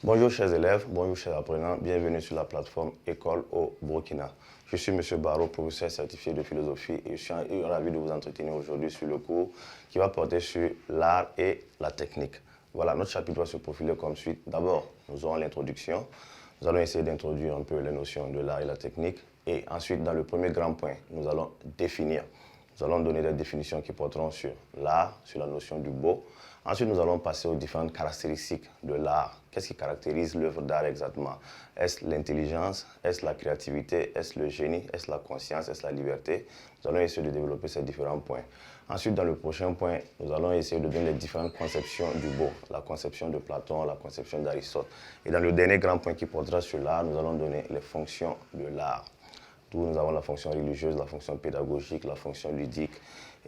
Bonjour chers élèves, bonjour chers apprenants, bienvenue sur la plateforme École au Burkina. Je suis M. Barreau, professeur certifié de philosophie et je suis ravi de vous entretenir aujourd'hui sur le cours qui va porter sur l'art et la technique. Voilà, notre chapitre va se profiler comme suit. D'abord, nous aurons l'introduction. Nous allons essayer d'introduire un peu les notions de l'art et la technique. Et ensuite, dans le premier grand point, nous allons définir. Nous allons donner des définitions qui porteront sur l'art, sur la notion du beau. Ensuite, nous allons passer aux différentes caractéristiques de l'art. Qu'est-ce qui caractérise l'œuvre d'art exactement? Est-ce l'intelligence? Est-ce la créativité? Est-ce le génie? Est-ce la conscience? Est-ce la liberté? Nous allons essayer de développer ces différents points. Ensuite, dans le prochain point, nous allons essayer de donner les différentes conceptions du beau. La conception de Platon, la conception d'Aristote. Et dans le dernier grand point qui portera sur l'art, nous allons donner les fonctions de l'art. D'où nous avons la fonction religieuse, la fonction pédagogique, la fonction ludique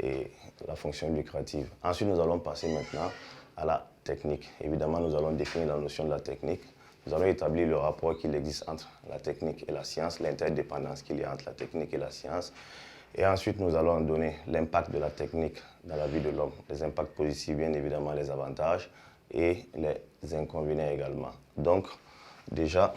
et la fonction lucrative. Ensuite, nous allons passer maintenant à la technique. Évidemment, nous allons définir la notion de la technique. Nous allons établir le rapport qu'il existe entre la technique et la science, l'interdépendance qu'il y a entre la technique et la science. Et ensuite, nous allons donner l'impact de la technique dans la vie de l'homme. Les impacts positifs, bien évidemment, les avantages et les inconvénients également. Donc, déjà,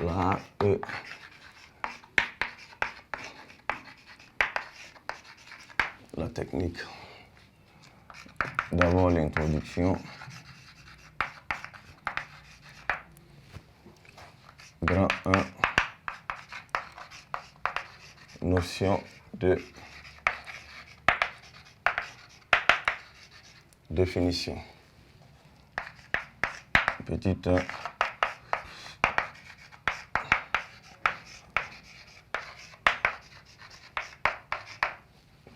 l'art et la technique. D'abord l'introduction. Grand 1. Notion de définition. Petit 1.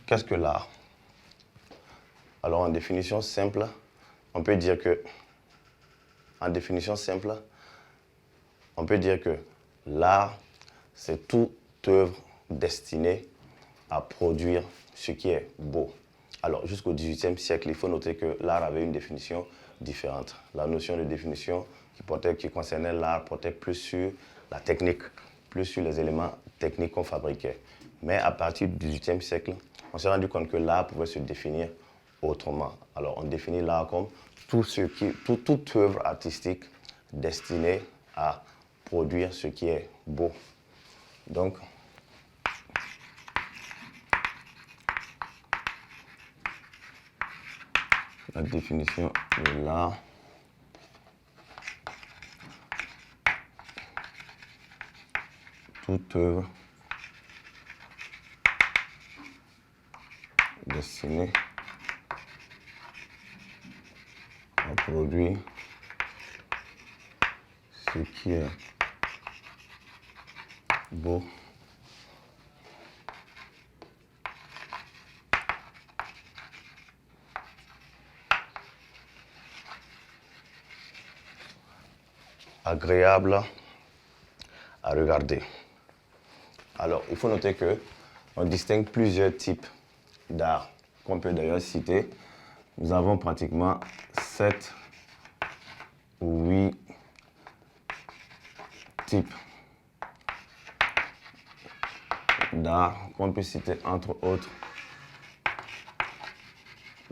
Qu'est-ce que l'art? Alors, en définition simple, on peut dire que l'art, c'est toute œuvre destinée à produire ce qui est beau. Alors, jusqu'au XVIIIe siècle, il faut noter que l'art avait une définition différente. La notion de définition qui concernait l'art portait plus sur la technique, plus sur les éléments techniques qu'on fabriquait. Mais à partir du XVIIIe siècle, on s'est rendu compte que l'art pouvait se définir autrement. Alors, on définit l'art comme toute œuvre artistique destinée à produire ce qui est beau. Donc, la définition de l'art. Toute œuvre destinée à produire ce qui est beau. Agréable à regarder. Alors, il faut noter qu'on distingue plusieurs types d'art qu'on peut d'ailleurs citer. Nous avons pratiquement 7 ou 8 types d'art qu'on peut citer entre autres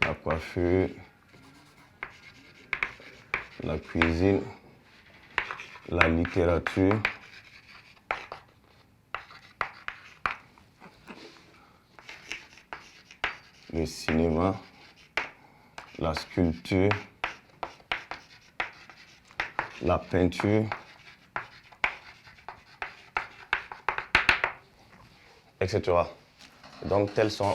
la coiffure, la cuisine, la littérature, le cinéma, la sculpture, la peinture, etc. Donc, tels sont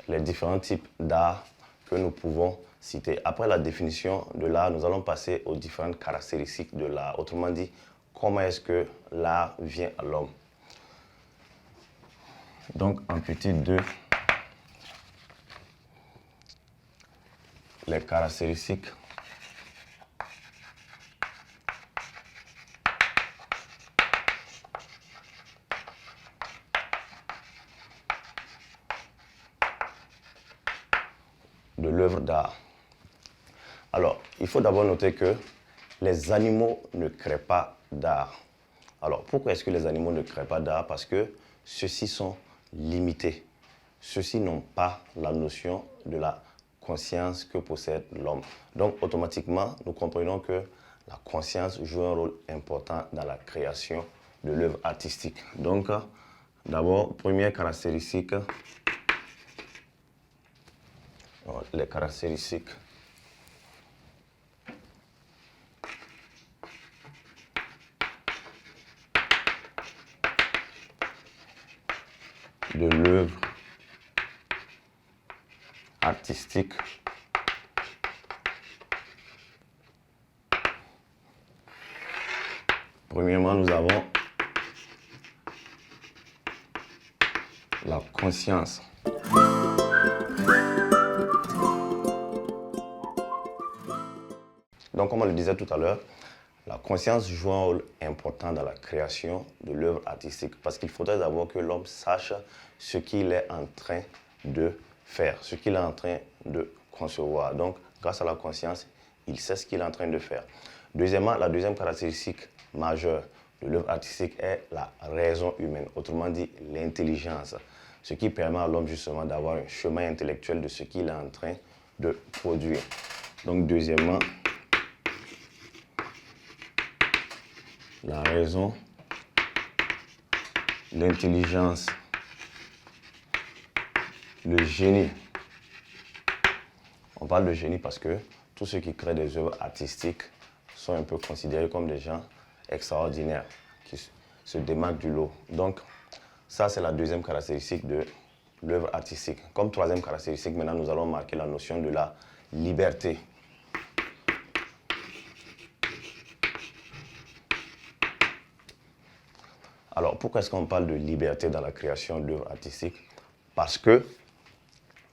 les différents types d'art que nous pouvons citer. Après la définition de l'art, nous allons passer aux différentes caractéristiques de l'art. Autrement dit, comment est-ce que l'art vient à l'homme? Donc, en petit 2, les caractéristiques de l'œuvre d'art. Alors, il faut d'abord noter que les animaux ne créent pas d'art. Alors, pourquoi est-ce que les animaux ne créent pas d'art? Parce que ceux-ci sont limités. Ceux-ci n'ont pas la notion de la conscience que possède l'homme. Donc, automatiquement, nous comprenons que la conscience joue un rôle important dans la création de l'œuvre artistique. Donc, d'abord, première caractéristique, les caractéristiques de l'œuvre artistique. Premièrement, nous avons la conscience. Donc, comme on le disait tout à l'heure, la conscience joue un rôle important dans la création de l'œuvre artistique parce qu'il faudrait d'abord que l'homme sache ce qu'il est en train de faire, ce qu'il est en train de concevoir. Donc, grâce à la conscience, il sait ce qu'il est en train de faire. Deuxièmement, la deuxième caractéristique majeure de l'œuvre artistique est la raison humaine, autrement dit l'intelligence, ce qui permet à l'homme justement d'avoir un chemin intellectuel de ce qu'il est en train de produire. Donc, deuxièmement, la raison, l'intelligence, le génie. On parle de génie parce que tous ceux qui créent des œuvres artistiques sont un peu considérés comme des gens extraordinaires, qui se démarquent du lot. Donc, ça, c'est la deuxième caractéristique de l'œuvre artistique. Comme troisième caractéristique, maintenant, nous allons marquer la notion de la liberté. Alors, pourquoi est-ce qu'on parle de liberté dans la création d'œuvres artistiques? Parce que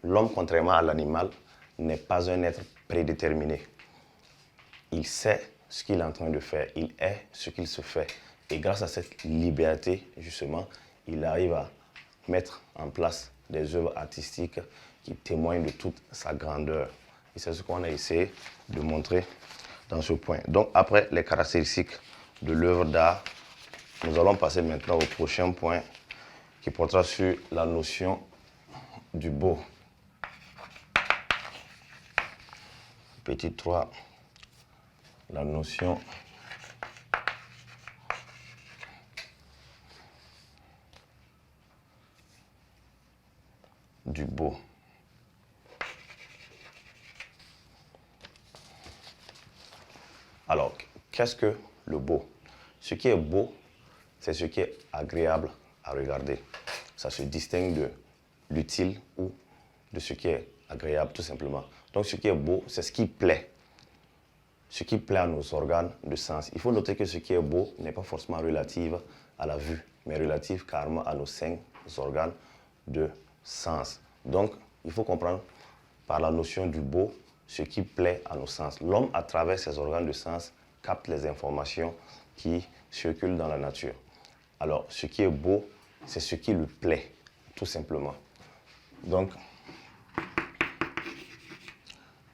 l'homme, contrairement à l'animal, n'est pas un être prédéterminé. Il sait ce qu'il est en train de faire, il est ce qu'il se fait. Et grâce à cette liberté, justement, il arrive à mettre en place des œuvres artistiques qui témoignent de toute sa grandeur. Et c'est ce qu'on a essayé de montrer dans ce point. Donc, après les caractéristiques de l'œuvre d'art, nous allons passer maintenant au prochain point qui portera sur la notion du beau. Petit 3, la notion du beau. Alors, qu'est-ce que le beau? Ce qui est beau, c'est ce qui est agréable à regarder. Ça se distingue de l'utile ou de ce qui est agréable, tout simplement. Donc, ce qui est beau, c'est ce qui plaît. Ce qui plaît à nos organes de sens. Il faut noter que ce qui est beau n'est pas forcément relatif à la vue, mais relatif carrément à nos 5 organes de sens. Donc, il faut comprendre par la notion du beau ce qui plaît à nos sens. L'homme, à travers ses organes de sens, capte les informations qui circulent dans la nature. Alors, ce qui est beau, c'est ce qui lui plaît, tout simplement. Donc,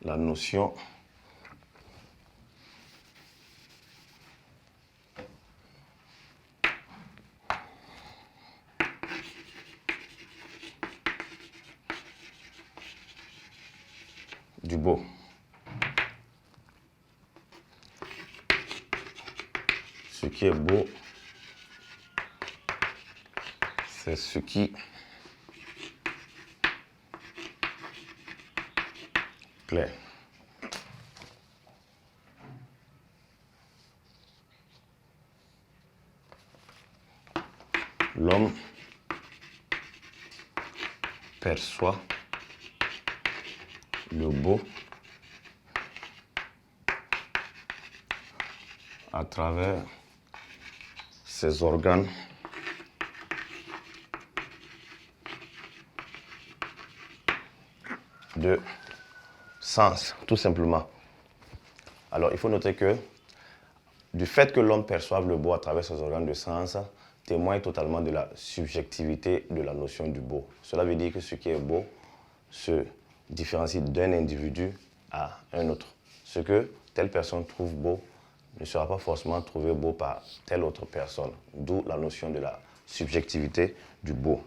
la notion du beau. Ce qui est beau, c'est ce qui plaît. L'homme perçoit le beau à travers ses organes de sens, tout simplement. Alors, il faut noter que du fait que l'homme perçoive le beau à travers ses organes de sens, témoigne totalement de la subjectivité de la notion du beau. Cela veut dire que ce qui est beau se différencie d'un individu à un autre. Ce que telle personne trouve beau ne sera pas forcément trouvé beau par telle autre personne, d'où la notion de la subjectivité du beau.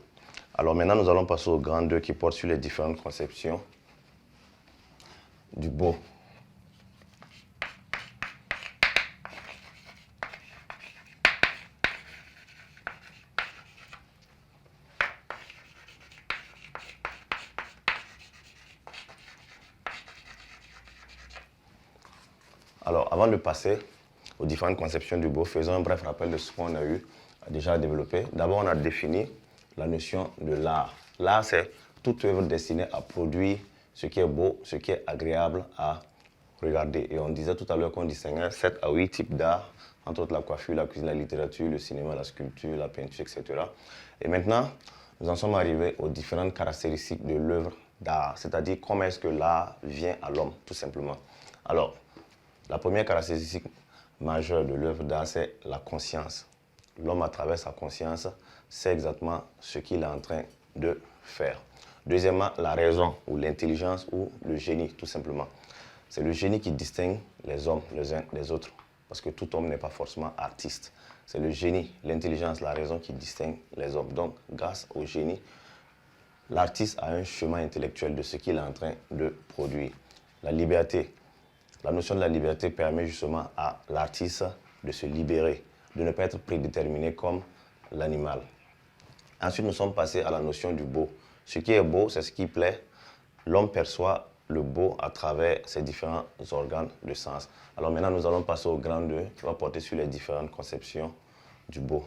Alors maintenant, nous allons passer au grand 2 qui porte sur les différentes conceptions du beau. Alors, avant de passer aux différentes conceptions du beau, faisons un bref rappel de ce qu'on a eu déjà développé. D'abord, on a défini la notion de l'art. L'art, c'est toute œuvre destinée à produire ce qui est beau, ce qui est agréable à regarder. Et on disait tout à l'heure qu'on distinguait 7 à 8 types d'art, entre autres la coiffure, la cuisine, la littérature, le cinéma, la sculpture, la peinture, etc. Et maintenant, nous en sommes arrivés aux différentes caractéristiques de l'œuvre d'art, c'est-à-dire comment est-ce que l'art vient à l'homme, tout simplement. Alors, la première caractéristique majeure de l'œuvre d'art, c'est la conscience. L'homme, à travers sa conscience, sait exactement ce qu'il est en train de faire. Deuxièmement, la raison ou l'intelligence ou le génie, tout simplement. C'est le génie qui distingue les hommes les uns des autres, parce que tout homme n'est pas forcément artiste. C'est le génie, l'intelligence, la raison qui distingue les hommes. Donc, grâce au génie, l'artiste a un chemin intellectuel de ce qu'il est en train de produire. La liberté. La notion de la liberté permet justement à l'artiste de se libérer, de ne pas être prédéterminé comme l'animal. Ensuite, nous sommes passés à la notion du beau. Ce qui est beau, c'est ce qui plaît. L'homme perçoit le beau à travers ses différents organes de sens. Alors maintenant, nous allons passer au grand 2 qui va porter sur les différentes conceptions du beau.